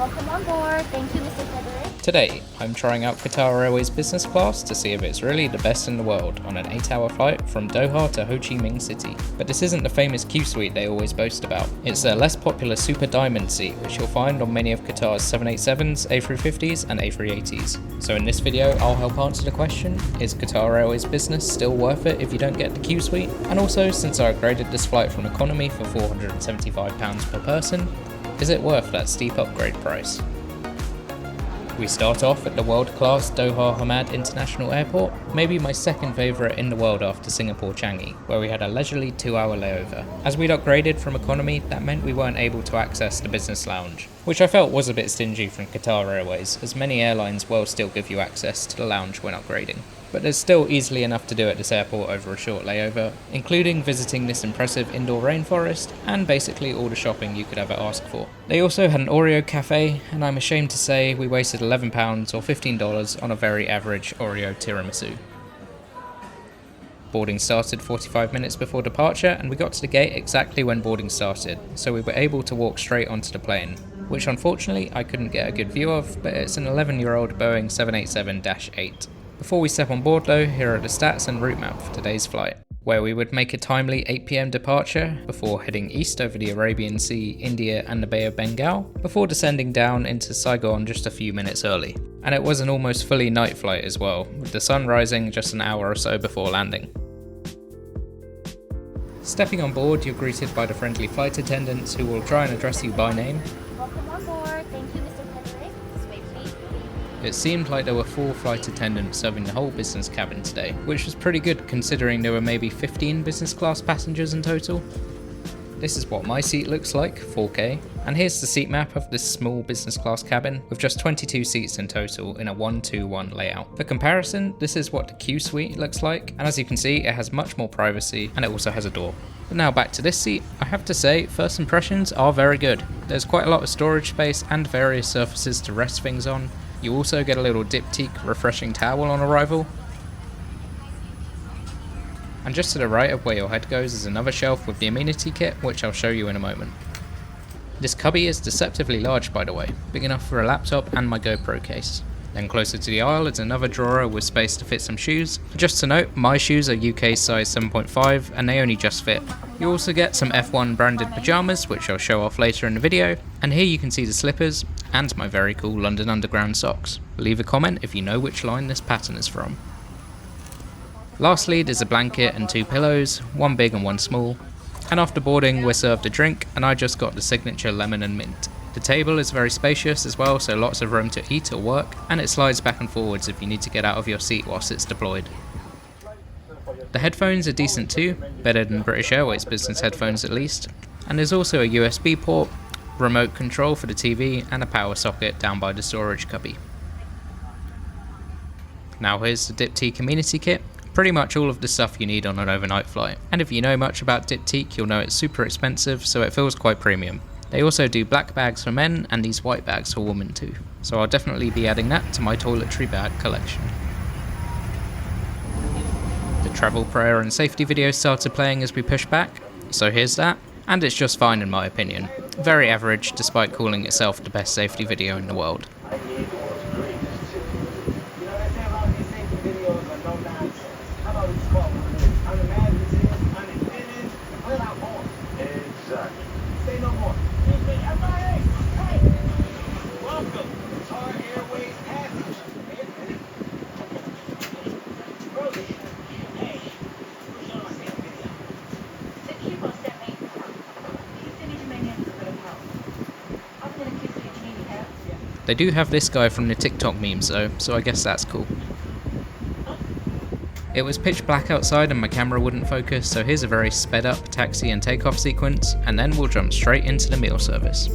Welcome on board. Thank you, Mr. Catering. Today, I'm trying out Qatar Airways business class to see if it's really the best in the world on an 8-hour flight from Doha to Ho Chi Minh City. But this isn't the famous QSuite they always boast about. It's their less popular Super Diamon seat, which you'll find on many of Qatar's 787s, A350s and A380s. So in this video, I'll help answer the question, is Qatar Airways business still worth it if you don't get the QSuite? And also, since I upgraded this flight from economy for £475 per person, is it worth that steep upgrade price? We start off at the world-class Doha Hamad International Airport, maybe my second favourite in the world after Singapore Changi, where we had a leisurely 2-hour layover. As we'd upgraded from economy, that meant we weren't able to access the business lounge, which I felt was a bit stingy from Qatar Airways, as many airlines will still give you access to the lounge when upgrading. But there's still easily enough to do at this airport over a short layover, including visiting this impressive indoor rainforest and basically all the shopping you could ever ask for. They also had an Oreo cafe, and I'm ashamed to say we wasted £11 or $15 on a very average Oreo tiramisu. Boarding started 45 minutes before departure, and we got to the gate exactly when boarding started, so we were able to walk straight onto the plane, which unfortunately I couldn't get a good view of, but it's an 11-year-old Boeing 787-8. Before we step on board though, here are the stats and route map for today's flight, where we would make a timely 8 PM departure before heading east over the Arabian Sea, India and the Bay of Bengal, before descending down into Saigon just a few minutes early. And it was an almost fully night flight as well, with the sun rising just an hour or so before landing. Stepping on board, you're greeted by the friendly flight attendants who will try and address you by name. Welcome on board. Thank you, Mr. Catering. This way, please. It seemed like there were 4 flight attendants serving the whole business cabin today, which was pretty good considering there were maybe 15 business class passengers in total. This is what my seat looks like, 4K, and here's the seat map of this small business class cabin with just 22 seats in total in a 1-2-1 layout. For comparison, this is what the QSuite looks like, and as you can see it has much more privacy and it also has a door. But now back to this seat, I have to say first impressions are very good. There's quite a lot of storage space and various surfaces to rest things on. You also get a little diptyque refreshing towel on arrival. And just to the right of where your head goes is another shelf with the Amenity Kit, which I'll show you in a moment. This cubby is deceptively large by the way, big enough for a laptop and my GoPro case. Then closer to the aisle is another drawer with space to fit some shoes. Just to note, my shoes are UK size 7.5 and they only just fit. You also get some F1 branded pyjamas, which I'll show off later in the video, and here you can see the slippers and my very cool London Underground socks. Leave a comment if you know which line this pattern is from. Lastly, there's a blanket and 2 pillows, one big and one small, and after boarding we're served a drink and I just got the signature lemon and mint. The table is very spacious as well, so lots of room to eat or work, and it slides back and forwards if you need to get out of your seat whilst it's deployed. The headphones are decent too, better than British Airways business headphones at least, and there's also a USB port, remote control for the TV and a power socket down by the storage cubby. Now here's the diptyque Amenity Kit. Pretty much all of the stuff you need on an overnight flight, and if you know much about diptyque you'll know it's super expensive, so it feels quite premium. They also do black bags for men and these white bags for women too, so I'll definitely be adding that to my toiletry bag collection. The travel prayer and safety video started playing as we pushed back, so here's that, and it's just fine in my opinion. Very average despite calling itself the best safety video in the world. They do have this guy from the TikTok memes though, so I guess that's cool. It was pitch black outside and my camera wouldn't focus, so here's a very sped up taxi and takeoff sequence, and then we'll jump straight into the meal service.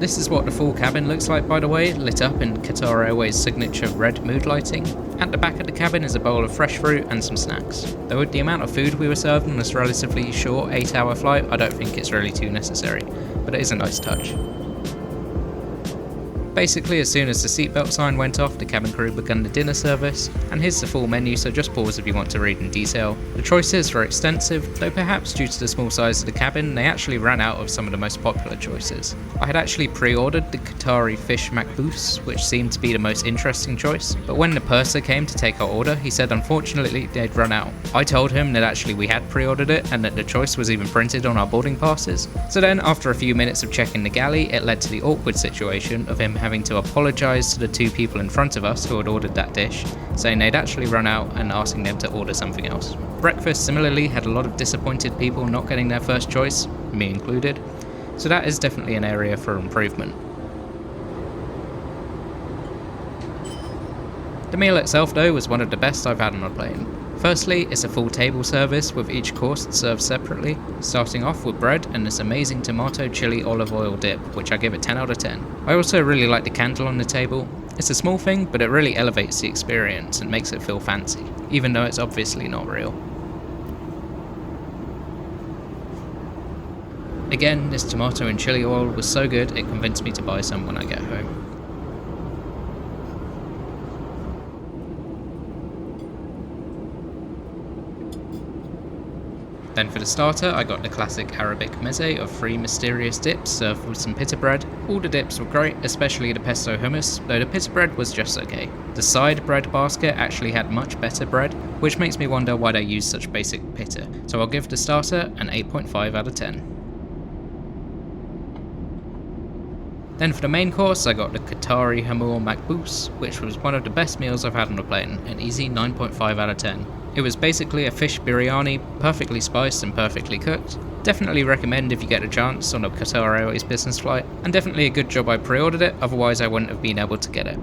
This is what the full cabin looks like, by the way, lit up in Qatar Airways' signature red mood lighting. At the back of the cabin is a bowl of fresh fruit and some snacks. Though with the amount of food we were served on this relatively short 8-hour flight, I don't think it's really too necessary, but it is a nice touch. Basically, as soon as the seatbelt sign went off, the cabin crew began the dinner service, and here's the full menu, so just pause if you want to read in detail. The choices were extensive, though perhaps due to the small size of the cabin, they actually ran out of some of the most popular choices. I had actually pre-ordered the Qatari fish makbous, which seemed to be the most interesting choice, but when the purser came to take our order, he said unfortunately they'd run out. I told him that actually we had pre-ordered it, and that the choice was even printed on our boarding passes. So then, after a few minutes of checking the galley, it led to the awkward situation of him having to apologise to the two people in front of us who had ordered that dish, saying they'd actually run out and asking them to order something else. Breakfast similarly had a lot of disappointed people not getting their first choice, me included, so that is definitely an area for improvement. The meal itself though was one of the best I've had on a plane. Firstly, it's a full table service with each course served separately, starting off with bread and this amazing tomato chili olive oil dip, which I give a 10 out of 10. I also really like the candle on the table. It's a small thing, but it really elevates the experience and makes it feel fancy, even though it's obviously not real. Again, this tomato and chili oil was so good it convinced me to buy some when I get home. Then for the starter, I got the classic Arabic meze of 3 mysterious dips served with some pita bread. All the dips were great, especially the pesto hummus, though the pita bread was just okay. The side bread basket actually had much better bread, which makes me wonder why they use such basic pita, so I'll give the starter an 8.5 out of 10. Then for the main course, I got the Qatari Hamur makbous, which was one of the best meals I've had on a plane, an easy 9.5 out of 10. It was basically a fish biryani, perfectly spiced and perfectly cooked. Definitely recommend if you get a chance on a Qatar Airways business flight, and definitely a good job I pre-ordered it, otherwise I wouldn't have been able to get it.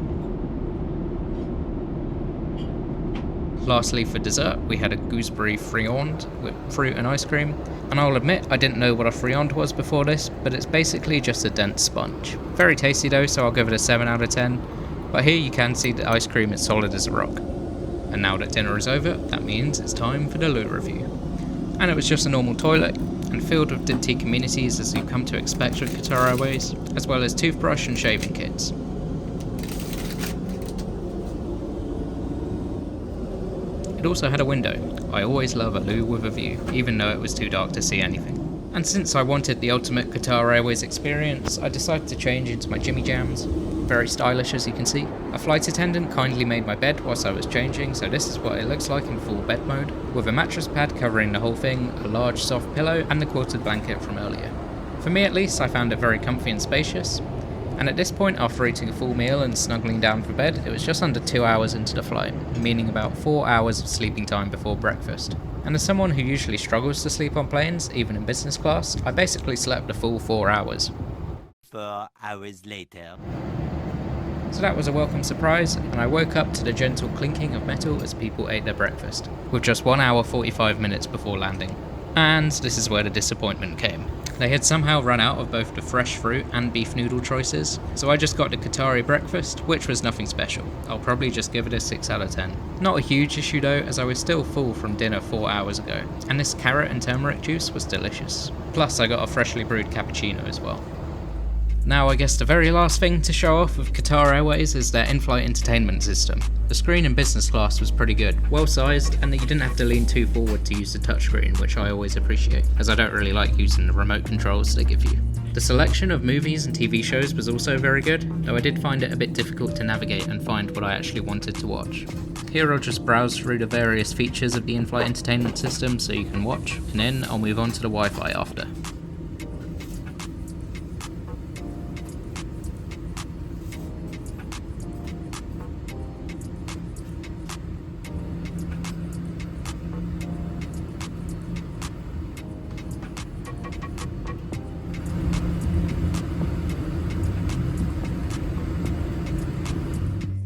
Lastly for dessert, we had a gooseberry friand with fruit and ice cream, and I'll admit I didn't know what a friand was before this, but it's basically just a dense sponge. Very tasty though, so I'll give it a 7 out of 10, but here you can see the ice cream is solid as a rock. And now that dinner is over, that means it's time for the Loo Review. And it was just a normal toilet, and filled with tea amenities as you've come to expect with Qatar Airways, as well as toothbrush and shaving kits. It also had a window. I always love a loo with a view, even though it was too dark to see anything. And since I wanted the ultimate Qatar Airways experience, I decided to change into my Jimmy Jams. Very stylish as you can see. A flight attendant kindly made my bed whilst I was changing, so this is what it looks like in full bed mode, with a mattress pad covering the whole thing, a large soft pillow and the quilted blanket from earlier. For me at least, I found it very comfy and spacious, and at this point after eating a full meal and snuggling down for bed, it was just under 2 hours into the flight, meaning about 4 hours of sleeping time before breakfast. And as someone who usually struggles to sleep on planes, even in business class, I basically slept the full 4 hours. 4 hours later. So that was a welcome surprise, and I woke up to the gentle clinking of metal as people ate their breakfast, with just 1 hour 45 minutes before landing. And this is where the disappointment came. They had somehow run out of both the fresh fruit and beef noodle choices, so I just got the Qatari breakfast, which was nothing special. I'll probably just give it a 6 out of 10. Not a huge issue though, as I was still full from dinner 4 hours ago, and this carrot and turmeric juice was delicious. Plus I got a freshly brewed cappuccino as well. Now I guess the very last thing to show off of Qatar Airways is their in-flight entertainment system. The screen in business class was pretty good, well sized, and that you didn't have to lean too forward to use the touchscreen, which I always appreciate, as I don't really like using the remote controls they give you. The selection of movies and TV shows was also very good, though I did find it a bit difficult to navigate and find what I actually wanted to watch. Here I'll just browse through the various features of the in-flight entertainment system so you can watch, and then I'll move on to the Wi-Fi after.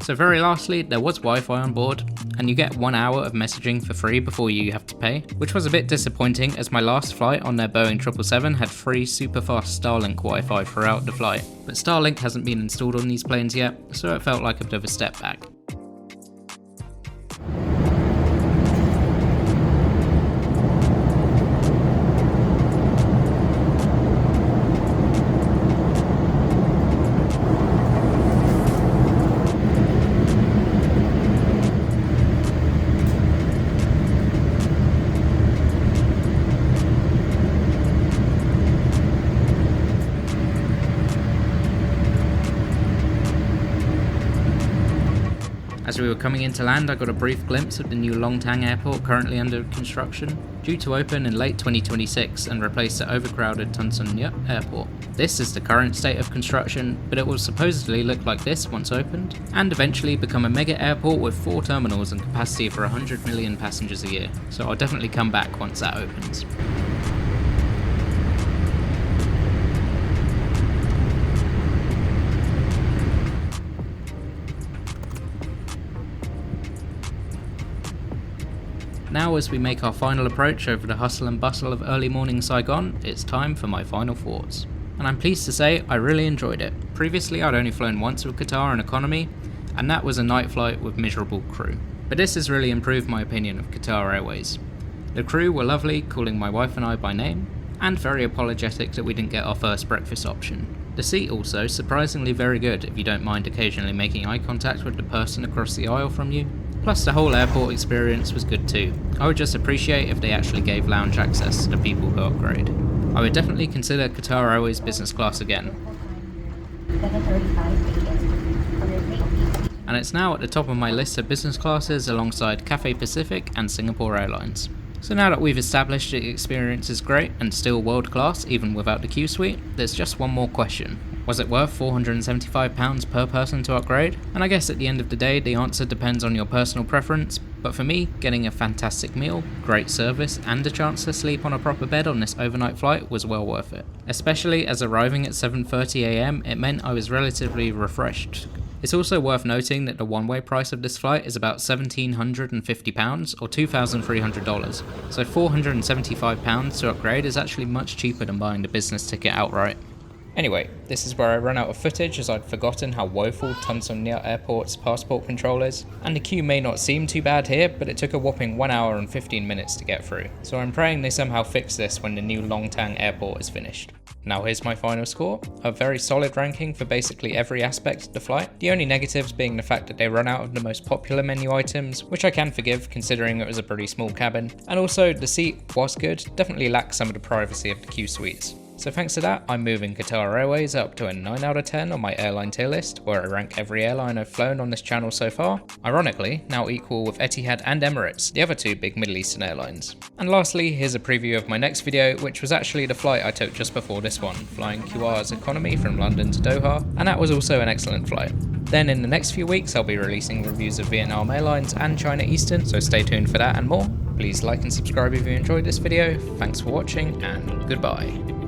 So very lastly, there was Wi-Fi on board, and and you get 1 hour of messaging for free before you have to pay, which was a bit disappointing as my last flight on their Boeing 777 had free super fast Starlink Wi-Fi throughout the flight, but Starlink hasn't been installed on these planes yet, so it felt like a bit of a step back. As we were coming into land, I got a brief glimpse of the new Long Tang Airport currently under construction, due to open in late 2026 and replace the overcrowded Son Nhat Airport. This is the current state of construction, but it will supposedly look like this once opened, and eventually become a mega airport with 4 terminals and capacity for 100 million passengers a year, so I'll definitely come back once that opens. Now, as we make our final approach over the hustle and bustle of early morning Saigon, it's time for my final thoughts. And I'm pleased to say I really enjoyed it. Previously I'd only flown once with Qatar in economy, and that was a night flight with miserable crew. But this has really improved my opinion of Qatar Airways. The crew were lovely, calling my wife and I by name, and very apologetic that we didn't get our first breakfast option. The seat also surprisingly very good if you don't mind occasionally making eye contact with the person across the aisle from you. Plus the whole airport experience was good too. I would just appreciate if they actually gave lounge access to the people who upgrade. I would definitely consider Qatar Airways business class again. And it's now at the top of my list of business classes alongside Cathay Pacific and Singapore Airlines. So now that we've established the experience is great and still world class even without the QSuite, there's just one more question. Was it worth £475 per person to upgrade? And I guess at the end of the day, the answer depends on your personal preference, but for me, getting a fantastic meal, great service, and a chance to sleep on a proper bed on this overnight flight was well worth it. Especially as arriving at 7:30 AM, it meant I was relatively refreshed. It's also worth noting that the one-way price of this flight is about £1,750 or $2,300, so £475 to upgrade is actually much cheaper than buying the business ticket outright. Anyway, this is where I run out of footage as I'd forgotten how woeful Son Nhat Airport's passport control is, and the queue may not seem too bad here, but it took a whopping 1 hour and 15 minutes to get through, so I'm praying they somehow fix this when the new Long Tang Airport is finished. Now here's my final score, a very solid ranking for basically every aspect of the flight, the only negatives being the fact that they run out of the most popular menu items, which I can forgive considering it was a pretty small cabin, and also the seat was good, definitely lacks some of the privacy of the QSuites. So thanks to that, I'm moving Qatar Airways up to a 9 out of 10 on my airline tier list, where I rank every airline I've flown on this channel so far, ironically now equal with Etihad and Emirates, the other 2 big Middle Eastern airlines. And lastly, here's a preview of my next video, which was actually the flight I took just before this one, flying QR's economy from London to Doha, and that was also an excellent flight. Then in the next few weeks I'll be releasing reviews of Vietnam Airlines and China Eastern, so stay tuned for that and more. Please like and subscribe if you enjoyed this video, thanks for watching and goodbye.